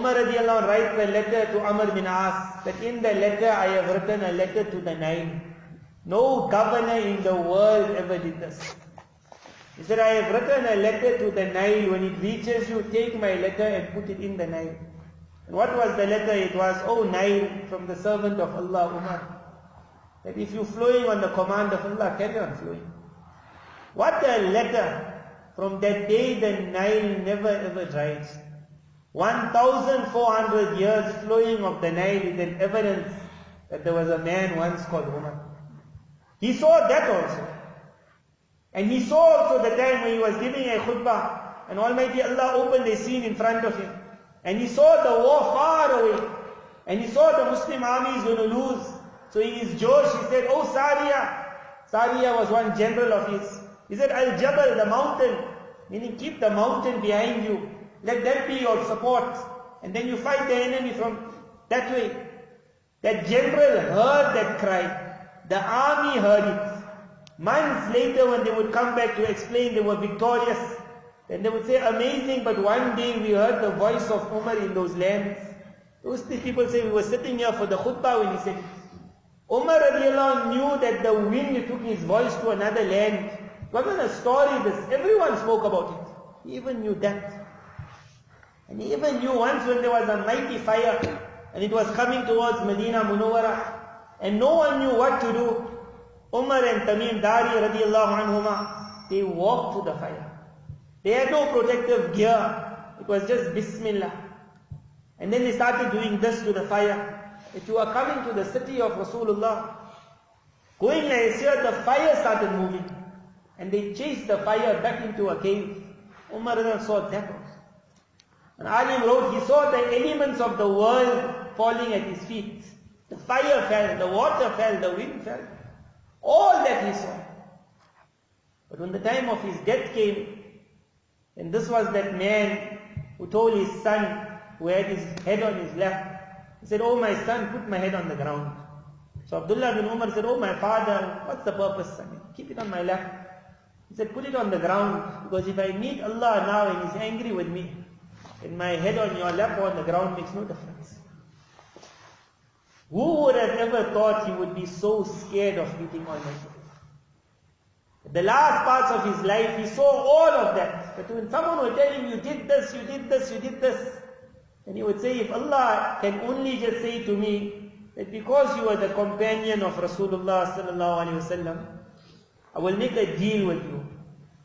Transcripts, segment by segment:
Umar radiallahu anh writes a letter to Amr bin As, that in the letter I have written a letter to the Nile. No governor in the world ever did this. He said, I have written a letter to the Nile. When it reaches you, take my letter and put it in the Nile. And what was the letter? It was, O Nile, from the servant of Allah, Umar, that if you're flowing on the command of Allah, carry on flowing. What a letter! From that day, the Nile never ever dries. 1,400 years flowing of the Nile is an evidence that there was a man once called Umar. He saw that also. And he saw also the time when he was giving a khutbah, and Almighty Allah opened a scene in front of him. And he saw the war far away. And he saw the Muslim army is going to lose. So in his Josh, he said, Oh Sariya. Sariya was one general of his. He said, Al-Jabal, the mountain. Meaning keep the mountain behind you. Let that be your support. And then you fight the enemy from that way. That general heard that cry. The army heard it. Months later when they would come back to explain they were victorious, then they would say, amazing, but one day we heard the voice of Umar in those lands. Those people say, we were sitting here for the khutbah when he said it. Umar radiallahu anh knew that the wind took his voice to another land. It wasn't a story, this. Everyone spoke about it. He even knew that. And he even knew once when there was a mighty fire, and it was coming towards Medina Munawwara, and no one knew what to do. Umar and Tamim Dari radiallahu anhuma, they walked to the fire. They had no protective gear. It was just Bismillah. And then they started doing this to the fire. If you are coming to the city of Rasulullah, going like here, the fire started moving. And they chased the fire back into a cave. Umar saw that also. And Alim wrote, he saw the elements of the world falling at his feet. The fire fell, the water fell, the wind fell. All that he saw. But when the time of his death came, and this was that man who told his son, who had his head on his lap, he said, oh my son, put my head on the ground. So Abdullah bin Umar said, oh my father, what's the purpose, son? Keep it on my lap. He said, put it on the ground, because if I meet Allah now and He's angry with me, then my head on your lap or on the ground makes no difference. Who would have ever thought he would be so scared of meeting Almighty? The last parts of his life, he saw all of that. But when someone will tell him, you did this, you did this, you did this, then he would say, if Allah can only just say to me, that because you are the companion of Rasulullah sallallahu alaihi wasallam, I will make a deal with you,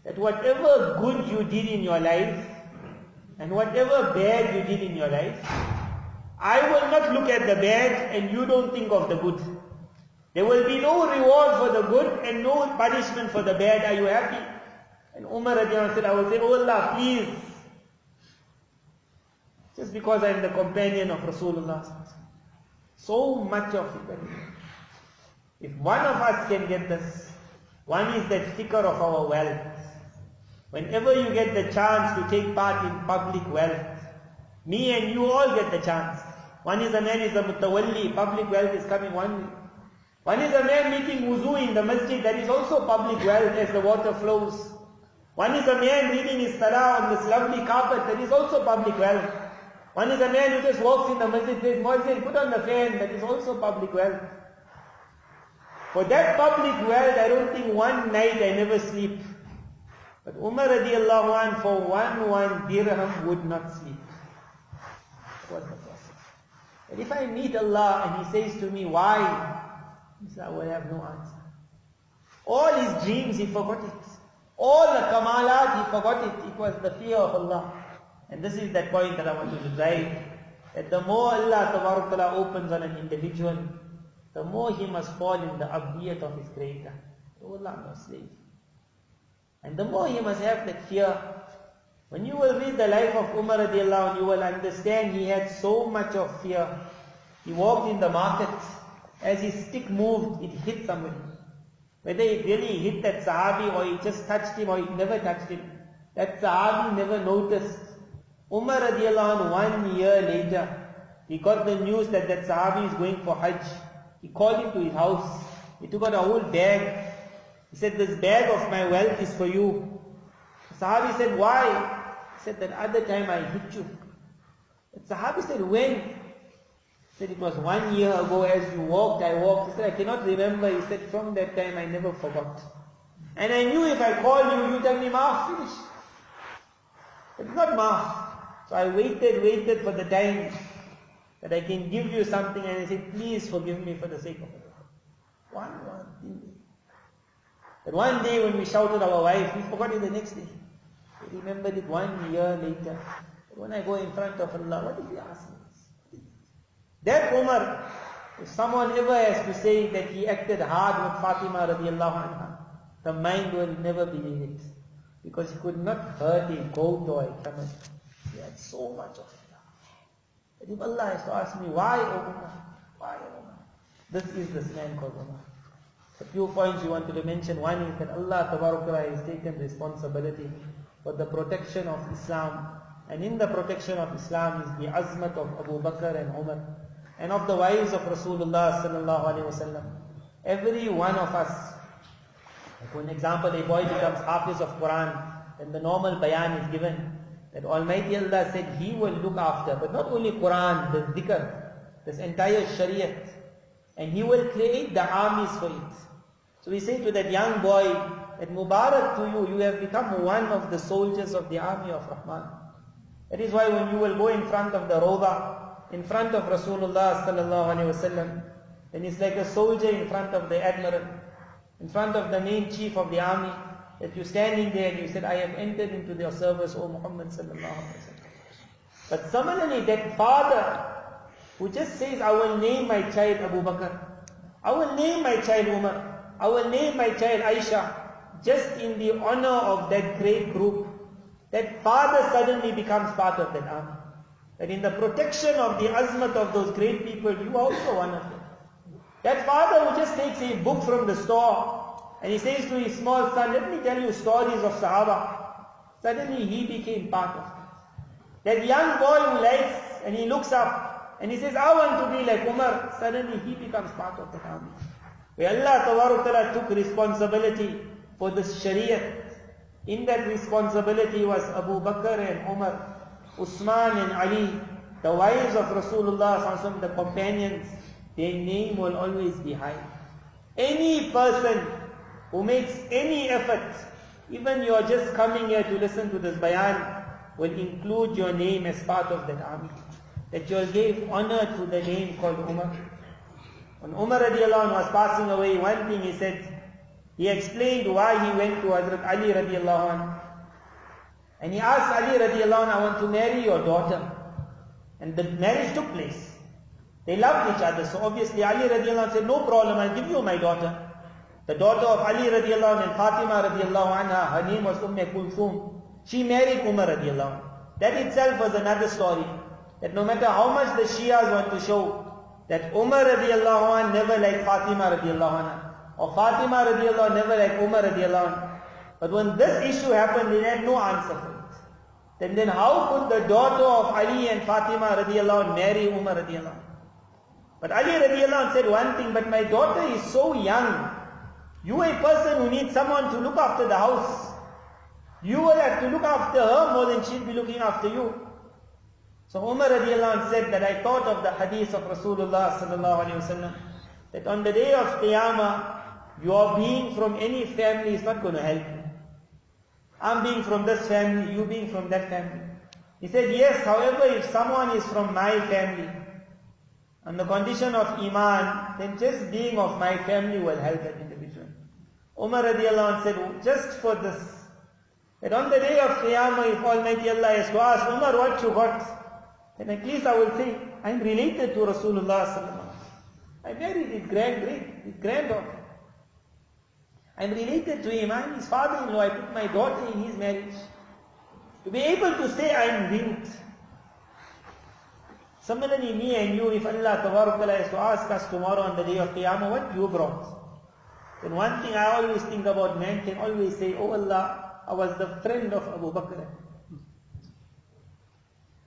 that whatever good you did in your life, and whatever bad you did in your life, I will not look at the bad and you don't think of the good. There will be no reward for the good and no punishment for the bad. Are you happy? And Umar said, I will say, oh Allah, please. Just because I am the companion of Rasulullah. So much of it. If one of us can get this, one is that fikr of our wealth. Whenever you get the chance to take part in public wealth, me and you all get the chance. One is a man is a mutawalli, public wealth is coming one way. One is a man making wuzu in the masjid, that is also public wealth as the water flows. One is a man reading his salah on this lovely carpet, that is also public wealth. One is a man who just walks in the masjid, says, Muazzin, put on the fan, that is also public wealth. For that public wealth, I don't think one night I never sleep. But Umar radiallahu anh, for one dirham would not sleep. That was the process. But if I meet Allah and He says to me, why? He said, I will have no answer. All his dreams, he forgot it. All the kamalat, he forgot it. It was the fear of Allah. And this is that point that I want to drive. That the more Allah Ta'ala opens on an individual, the more he must fall in the abdiyat of his Creator. Oh Allah, I'm a slave. And the more he must have that fear. When you will read the life of Umar radiallahu anh, you will understand he had so much of fear. He walked in the market. As his stick moved, it hit somebody. Whether it really hit that Sahabi or it just touched him or it never touched him, that Sahabi never noticed. Umar radiallahu anh, 1 year later, he got the news that that Sahabi is going for Hajj. He called him to his house. He took out a whole bag. He said, this bag of my wealth is for you. The Sahabi said, why? He said, that other time I hit you. The Sahabi said, when? He said, it was 1 year ago as you walked, I walked. He said, I cannot remember. He said, from that time I never forgot. And I knew if I call you, you tell me, Maaf, finish. It's not Maaf. So I waited for the time that I can give you something, and I said, please forgive me for the sake of Allah. One thing. But one day when we shouted our wife, we forgot it the next day. We remembered it 1 year later. But when I go in front of Allah, what did he ask me? That Umar, if someone ever has to say that he acted hard with Fatima radiallahu anha, the mind will never believe it. Because he could not hurt a goat or a camel. He had so much of it. But if Allah has to ask me, why, O Umar? Why, O Umar? This is this man called Umar. A few points we wanted to mention. One is that Allah Tabarakah has taken responsibility for the protection of Islam. And in the protection of Islam is the azmat of Abu Bakr and Umar. And of the wives of Rasulullah sallallahu alaihi wasallam. Every one of us, for an example, a boy becomes Hafiz of Quran, then the normal bayan is given. That Almighty Allah said He will look after, but not only Quran, the dhikr, this entire Shariat. And He will create the armies for it. So we say to that young boy, that Mubarak to you, you have become one of the soldiers of the army of Rahman. That is why when you will go in front of the Rawdah, in front of Rasulullah sallallahu alaihi wasallam, then it's like a soldier in front of the admiral, in front of the main chief of the army, that you're standing there and you said, I have entered into their service, O Muhammad sallallahu alaihi wasallam. But similarly, that father who just says, I will name my child Abu Bakr, I will name my child Umar, I will name my child Aisha, just in the honor of that great group, that father suddenly becomes part of that army. That in the protection of the azmat of those great people, you are also one of them. That father who just takes a book from the store, and he says to his small son, let me tell you stories of Sahaba. Suddenly he became part of it. That young boy who likes, and he looks up, and he says, I want to be like Umar. Suddenly he becomes part of the army. Where Allah Tabarakah took responsibility for the Shariat. In that responsibility was Abu Bakr and Umar, Usman and Ali, the wives of Rasulullah sallallahu alaihi wasallam, the companions. Their name will always be high. Any person who makes any effort, even you are just coming here to listen to this bayan, will include your name as part of that army. That you gave honor to the name called Umar. When Umar radiallahu anhu was passing away, one thing he said, he explained why he went to Hazrat Ali radiallahu anhu. And he asked Ali radiallahu anhu, I want to marry your daughter. And the marriage took place. They loved each other. So obviously Ali radiallahu anhu said, no problem, I'll give you my daughter. The daughter of Ali radiallahu anhu and Fatima radiallahu anha, her name was Kulthum. She married Umar radiallahu anhu. That itself was another story. That no matter how much the Shias want to show, that Umar radiallahu anhu never liked Fatima radiallahu anha, or Fatima radiallahu anhu never liked Umar radiallahu anhu. But when this issue happened, they had no answer for it. Then how could the daughter of Ali and Fatima radiallahu anhu marry Umar radiallahu anhu? But Ali radiallahu anhu said one thing, but my daughter is so young. You are a person who needs someone to look after the house. You will have to look after her more than she'll be looking after you. So Umar radiallahu anhu said that I thought of the hadith of Rasulullah sallallahu alaihi wasallam, that on the day of Qiyamah, your being from any family is not going to help you. I'm being from this family, you being from that family. He said, yes, however, if someone is from my family, on the condition of Iman, then just being of my family will help that individual. Umar radiallahu anhu said, just for this, that on the day of Qiyamah, if Almighty Allah has to ask, Umar, what you got? Then at least I will say, I'm related to Rasulullah sallallahu alaihi wasallam. I married his granddaughter. I'm related to him. I'm his father-in-law. I put my daughter in his marriage. To be able to say I'm linked. Similarly, me and you, if Allah Tabarakah has to ask us tomorrow on the day of Qiyamah, what you brought? Then one thing I always think about, man can always say, oh Allah, I was the friend of Abu Bakr.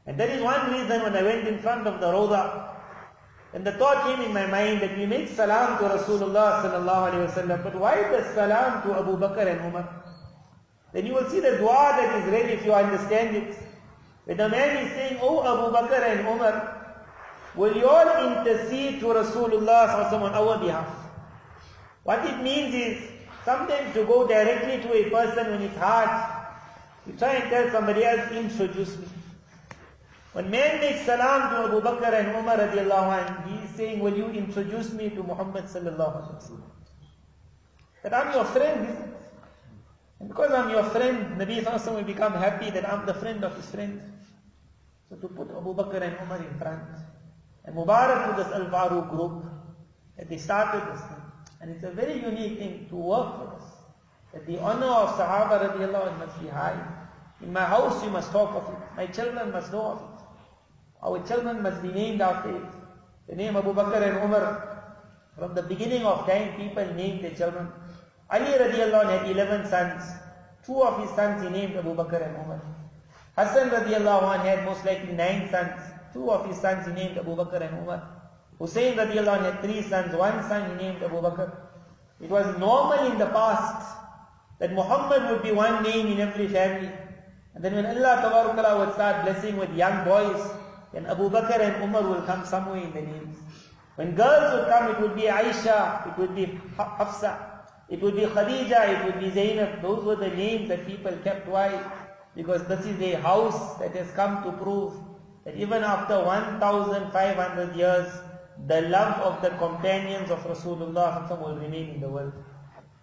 And that is one reason when I went in front of the Rawdah, and the thought came in my mind that we make salam to Rasulullah sallallahu alaihi wasallam, but why the salam to Abu Bakr and Umar? Then you will see the dua that is read if you understand it. When the man is saying, "Oh Abu Bakr and Umar, will you all intercede to Rasulullah sallallahu on our behalf?" What it means is, sometimes to go directly to a person when it's hard, you try and tell somebody else, "Introduce me." When man makes salam to Abu Bakr and Umar radiallahu anh, he is saying, "Will you introduce me to Muhammad sallallahu alaihi wasallam?" That I'm your friend, isn't it? And because I'm your friend, Nabi sallallahu alaihi wasallam will become happy that I'm the friend of his friend. So to put Abu Bakr and Umar in front. And Mubarak to this Al-Faruq group, that they started this thing. And it's a very unique thing to work for us. That the honor of Sahaba radiallahu anh must be high. In my house you must talk of it. My children must know of it. Our children must be named after it. The name Abu Bakr and Umar, from the beginning of time, people named their children. Ali radiallahu anh had 11 sons. 2 of his sons he named Abu Bakr and Umar. Hassan radiallahu anh had most likely 9 sons. 2 of his sons he named Abu Bakr and Umar. Hussein radiallahu anh had 3 sons. 1 son he named Abu Bakr. It was normal in the past that Muhammad would be one name in every family. And then when Allah Tabarakala would start blessing with young boys, then Abu Bakr and Umar will come somewhere in the names. When girls would come, it would be Aisha, it would be Hafsa, it would be Khadija, it would be Zainab. Those were the names that people kept. Why? Because this is a house that has come to prove that even after 1,500 years, the love of the companions of Rasulullah will remain in the world.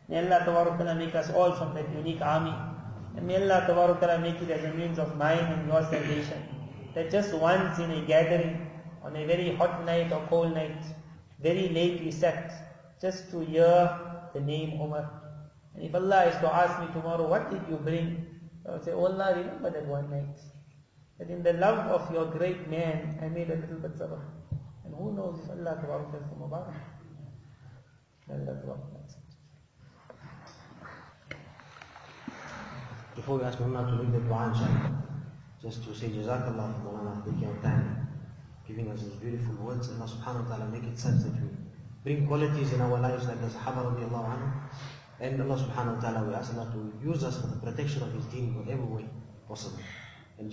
May Allah Tabarakala make us all from that unique army. And may Allah Tabarakala make it as a means of mine and your salvation. That just once in a gathering, on a very hot night or cold night, very late we sat, just to hear the name Umar. And if Allah is to ask me tomorrow, what did you bring? I will say, "Oh Allah, remember that one night. That in the love of your great man, I made a little bit sabr." And who knows if Allah Tabarakala is Mubarak. Allah Tabarakala. Before we ask Muhammad to lead the dua, inshallah, just to say Jazakallah for Mawlana taking our time, giving us those beautiful words. Allah subhanahu wa ta'ala make it such that we bring qualities in our lives like the Sahaba radiallahu anhu. And Allah subhanahu wa ta'ala, we ask Allah to use us for the protection of His deen in whatever way possible. And